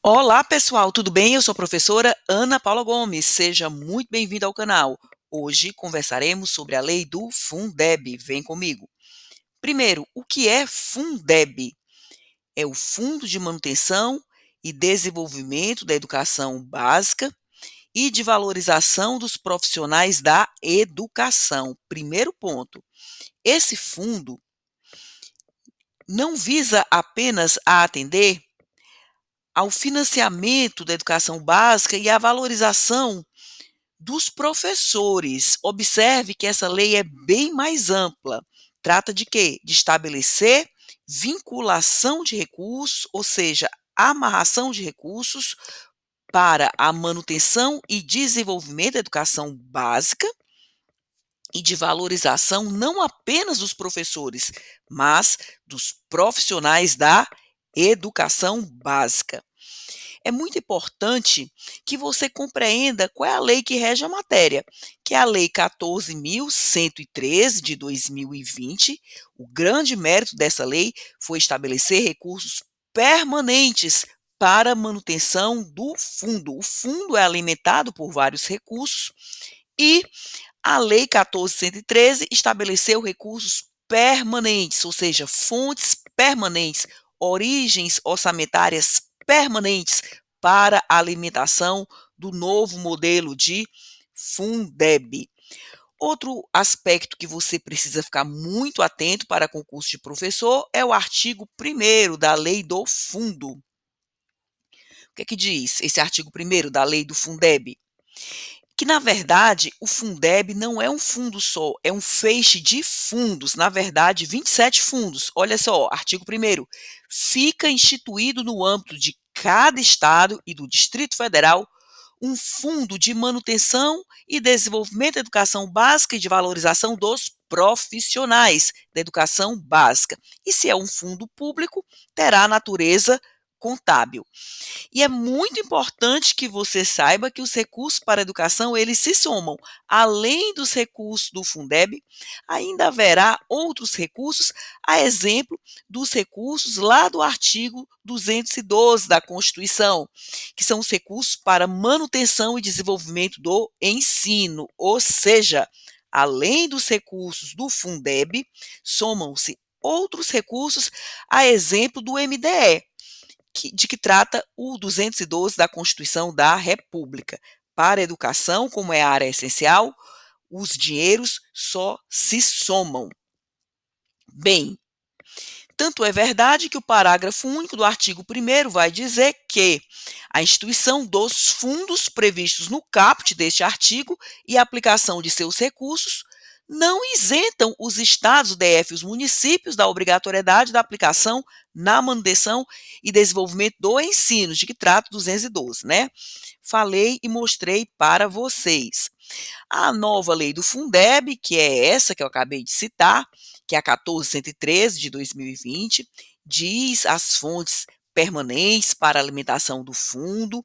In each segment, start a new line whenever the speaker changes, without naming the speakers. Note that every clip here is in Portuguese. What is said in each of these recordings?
Olá, pessoal, tudo bem? Eu sou a professora Ana Paula Gomes. Seja muito bem-vindo ao canal. Hoje conversaremos sobre a lei do Fundeb. Vem comigo. Primeiro, o que é Fundeb? É o Fundo de Manutenção e Desenvolvimento da Educação Básica e de Valorização dos Profissionais da Educação. Primeiro ponto. Esse fundo não visa apenas a atender ao financiamento da educação básica e à valorização dos professores. Observe que essa lei é bem mais ampla. Trata de quê? De estabelecer vinculação de recursos, ou seja, amarração de recursos para a manutenção e desenvolvimento da educação básica e de valorização não apenas dos professores, mas dos profissionais da educação básica. É muito importante que você compreenda qual é a lei que rege a matéria, que é a Lei 14.113 de 2020. O grande mérito dessa lei foi estabelecer recursos permanentes para a manutenção do fundo. O fundo é alimentado por vários recursos e a Lei 14.113 estabeleceu recursos permanentes, ou seja, fontes permanentes, origens orçamentárias permanentes para a alimentação do novo modelo de Fundeb. Outro aspecto que você precisa ficar muito atento para concurso de professor é o artigo 1º da Lei do Fundo. O que é que diz esse artigo 1º da Lei do Fundeb? Que, na verdade, o Fundeb não é um fundo só, é um feixe de fundos, na verdade, 27 fundos. Olha só, artigo 1º, fica instituído no âmbito de cada estado e do Distrito Federal um fundo de manutenção e desenvolvimento da educação básica e de valorização dos profissionais da educação básica. E se é um fundo público, terá natureza contábil. E é muito importante que você saiba que os recursos para a educação, eles se somam. Além dos recursos do Fundeb, ainda haverá outros recursos, a exemplo dos recursos lá do artigo 212 da Constituição, que são os recursos para manutenção e desenvolvimento do ensino, ou seja, além dos recursos do Fundeb, somam-se outros recursos, a exemplo do MDE, de que trata o 212 da Constituição da República. Para a educação, como é a área essencial, os dinheiros só se somam. Bem, tanto é verdade que o parágrafo único do artigo 1º vai dizer que a instituição dos fundos previstos no caput deste artigo e a aplicação de seus recursos não isentam os estados, o DF e os municípios da obrigatoriedade da aplicação na manutenção e desenvolvimento do ensino, de que trata o 212, né? Falei e mostrei para vocês. A nova lei do Fundeb, que é essa que eu acabei de citar, que é a 14.113 de 2020, diz as fontes permanentes para a alimentação do fundo.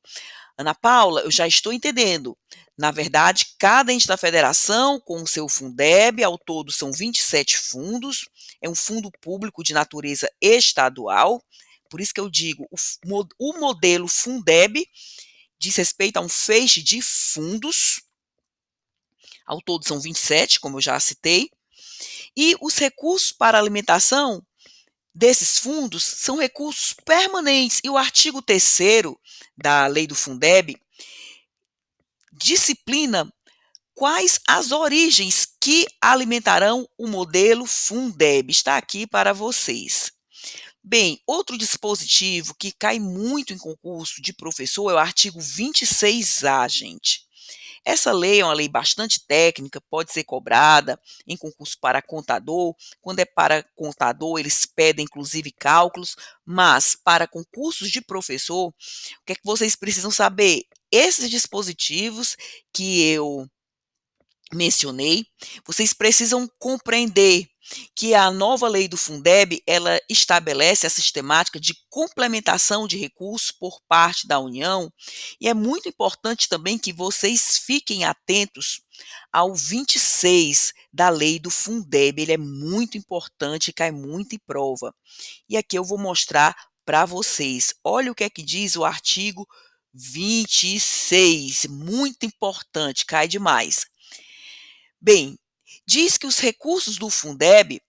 Ana Paula, eu já estou entendendo. Na verdade, cada ente da federação, com o seu Fundeb, ao todo são 27 fundos, é um fundo público de natureza estadual, por isso que eu digo, o modelo Fundeb diz respeito a um feixe de fundos, ao todo são 27, como eu já citei, e os recursos para alimentação desses fundos são recursos permanentes, e o artigo 3º da lei do Fundeb disciplina quais as origens que alimentarão o modelo Fundeb. Está aqui para vocês. Bem, outro dispositivo que cai muito em concurso de professor é o artigo 26A, gente. Essa lei é uma lei bastante técnica, pode ser cobrada em concurso para contador. Quando é para contador, eles pedem inclusive cálculos, mas para concursos de professor, o que é que vocês precisam saber? Esses dispositivos que eu mencionei, vocês precisam compreender que a nova lei do Fundeb, ela estabelece a sistemática de complementação de recursos por parte da União, e é muito importante também que vocês fiquem atentos ao 26 da lei do Fundeb, ele é muito importante e cai muito em prova. E aqui eu vou mostrar para vocês. Olha o que é que diz o artigo 26, muito importante, cai demais. Bem, diz que os recursos do Fundeb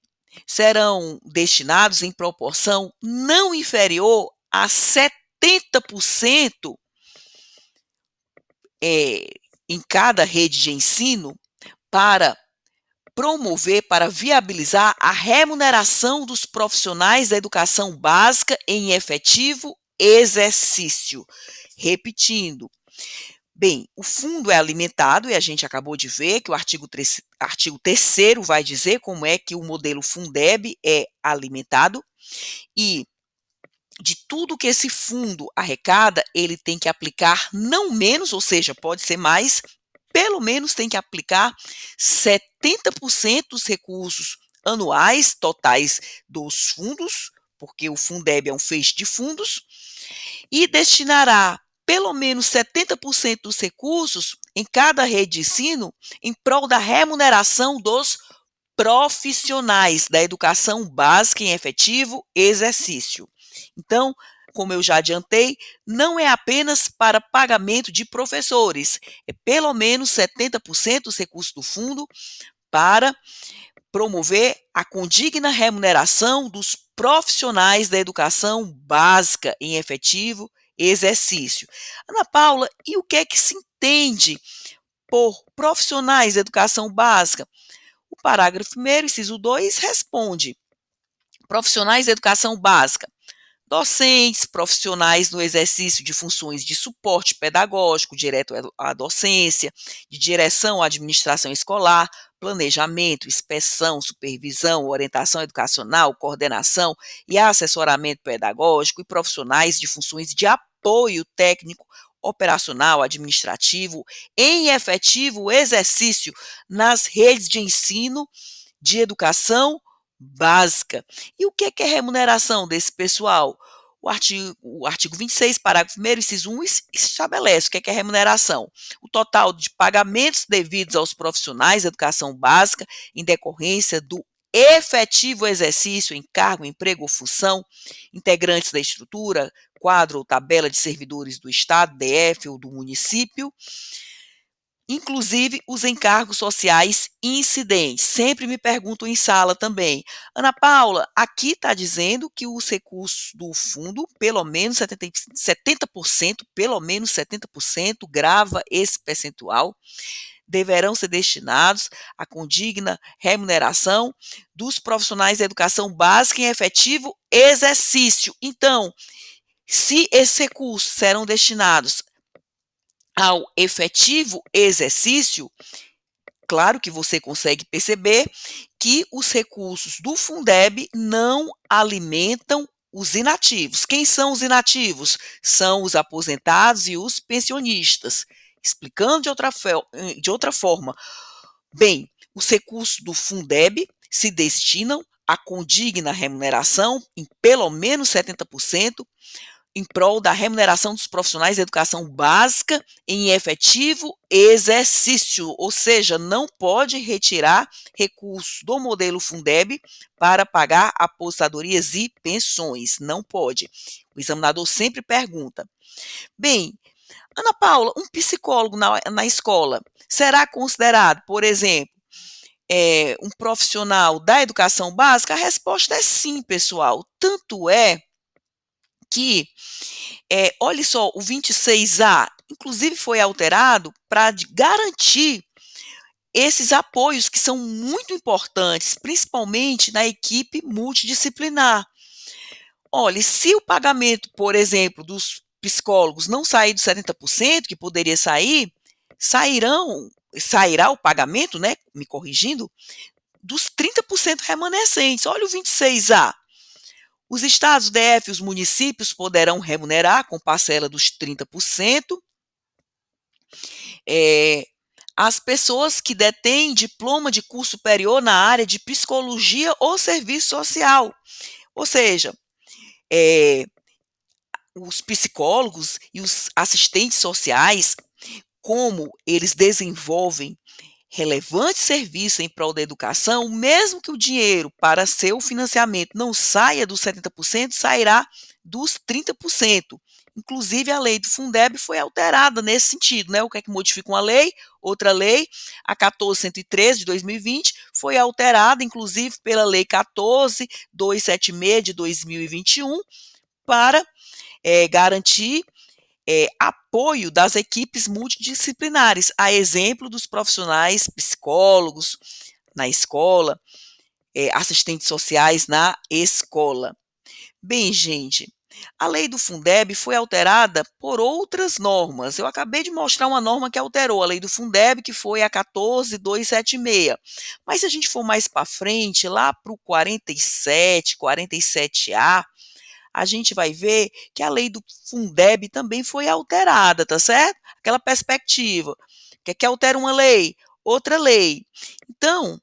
serão destinados em proporção não inferior a 70% em cada rede de ensino para promover, para viabilizar a remuneração dos profissionais da educação básica em efetivo exercício. Repetindo, bem, o fundo é alimentado, e a gente acabou de ver que o artigo 3º vai dizer como é que o modelo Fundeb é alimentado, e de tudo que esse fundo arrecada, ele tem que aplicar não menos, ou seja, pode ser mais, pelo menos tem que aplicar 70% dos recursos anuais totais dos fundos, porque o Fundeb é um feixe de fundos, e destinará pelo menos 70% dos recursos em cada rede de ensino em prol da remuneração dos profissionais da educação básica em efetivo exercício. Então, como eu já adiantei, não é apenas para pagamento de professores, é pelo menos 70% dos recursos do fundo para promover a condigna remuneração dos profissionais da educação básica em efetivo exercício. Ana Paula, e o que é que se entende por profissionais da educação básica? O parágrafo 1º, inciso 2, responde: profissionais da educação básica, docentes, profissionais no exercício de funções de suporte pedagógico, direto à docência, de direção à administração escolar, planejamento, inspeção, supervisão, orientação educacional, coordenação e assessoramento pedagógico, e profissionais de funções de apoio técnico, operacional, administrativo, em efetivo exercício nas redes de ensino de educação básica. E o que é remuneração desse pessoal? O artigo 26, parágrafo 1º, inciso 1, estabelece o que é remuneração. O total de pagamentos devidos aos profissionais da educação básica em decorrência do efetivo exercício, encargo, emprego ou função, integrantes da estrutura, quadro ou tabela de servidores do Estado, DF ou do município, inclusive os encargos sociais incidentes. Sempre me perguntam em sala também: Ana Paula, aqui está dizendo que os recursos do fundo, pelo menos 70%, pelo menos 70%, grava esse percentual, deverão ser destinados à condigna remuneração dos profissionais da educação básica em efetivo exercício. Então, se esses recursos serão destinados ao efetivo exercício, claro que você consegue perceber que os recursos do Fundeb não alimentam os inativos. Quem são os inativos? São os aposentados e os pensionistas. Explicando de outra forma, bem, os recursos do Fundeb se destinam à condigna remuneração em pelo menos 70%, em prol da remuneração dos profissionais da educação básica em efetivo exercício, ou seja, não pode retirar recursos do modelo Fundeb para pagar aposentadorias e pensões, não pode. O examinador sempre pergunta: bem, Ana Paula, um psicólogo na escola será considerado, por exemplo, um profissional da educação básica? A resposta é sim, pessoal. Tanto é que olhe só, o 26A, inclusive foi alterado para garantir esses apoios que são muito importantes, principalmente na equipe multidisciplinar. Olhe, se o pagamento, por exemplo, dos psicólogos não sair dos 70%, que poderia sair, sairá o pagamento, né, me corrigindo, dos 30% remanescentes. Olha o 26A. Os estados, DF e os municípios poderão remunerar com parcela dos 30% as pessoas que detêm diploma de curso superior na área de psicologia ou serviço social. Ou seja, os psicólogos e os assistentes sociais, como eles desenvolvem relevante serviço em prol da educação, mesmo que o dinheiro para seu financiamento não saia dos 70%, sairá dos 30%. Inclusive, a lei do Fundeb foi alterada nesse sentido, né? O que é que modifica uma lei? Outra lei, a 14.113 de 2020, foi alterada, inclusive, pela lei 14.276 de 2021, para garantir apoio das equipes multidisciplinares, a exemplo dos profissionais psicólogos na escola, assistentes sociais na escola. Bem, gente, a lei do Fundeb foi alterada por outras normas. Eu acabei de mostrar uma norma que alterou a lei do Fundeb, que foi a 14.276. Mas se a gente for mais para frente, lá para o 47, 47A, a gente vai ver que a lei do Fundeb também foi alterada, tá certo? Aquela perspectiva. Que altera uma lei? Outra lei. Então,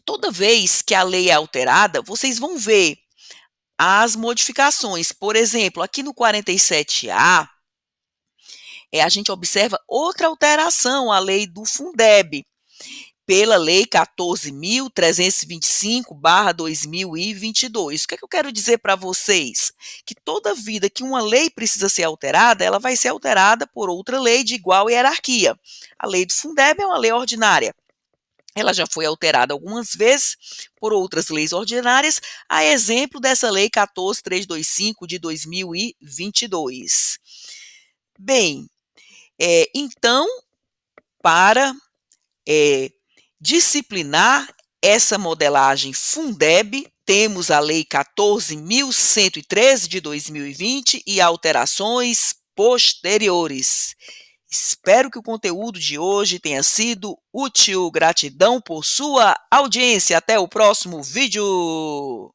toda vez que a lei é alterada, vocês vão ver as modificações. Por exemplo, aqui no 47A, a gente observa outra alteração à lei do Fundeb, pela Lei 14.325/2022. O que é que eu quero dizer para vocês? Que toda vida que uma lei precisa ser alterada, ela vai ser alterada por outra lei de igual hierarquia. A lei do Fundeb é uma lei ordinária. Ela já foi alterada algumas vezes por outras leis ordinárias, a exemplo dessa Lei 14.325 de 2022. Bem, então, para disciplinar essa modelagem Fundeb, temos a Lei 14.113 de 2020 e alterações posteriores. Espero que o conteúdo de hoje tenha sido útil. Gratidão por sua audiência. Até o próximo vídeo.